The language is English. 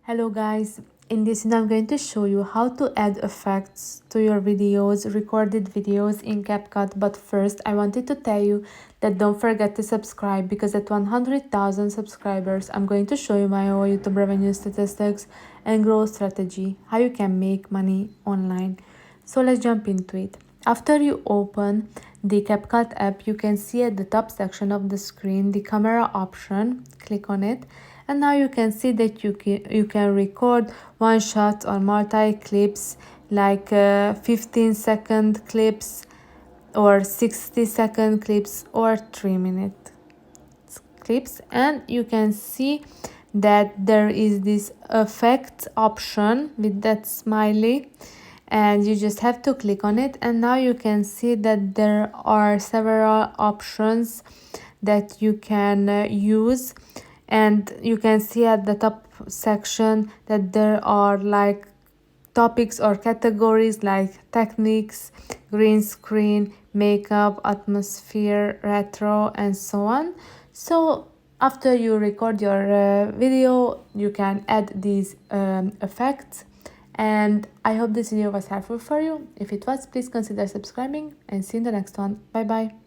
Hello guys, in this video I'm going to show you how to add effects to your videos, recorded videos in CapCut. But first I wanted to tell you that don't forget to subscribe, because at 100,000 subscribers I'm going to show you my whole YouTube revenue statistics and growth strategy, how you can make money online. So let's jump into it. After you open the CapCut app, you can see at the top section of the screen the camera option. Click on it, and now you can see that you can record one shot or multi clips, like 15-second clips or 60-second clips or 3-minute clips. And you can see that there is this effect option with that smiley, and you just have to click on it. And now you can see that there are several options that you can use, and you can see at the top section that there are like topics or categories like techniques, green screen, makeup, atmosphere, retro, and so on. So after you record your video, you can add these effects. And I hope this video was helpful for you. If it was, please consider subscribing, and see you in the next one. Bye bye.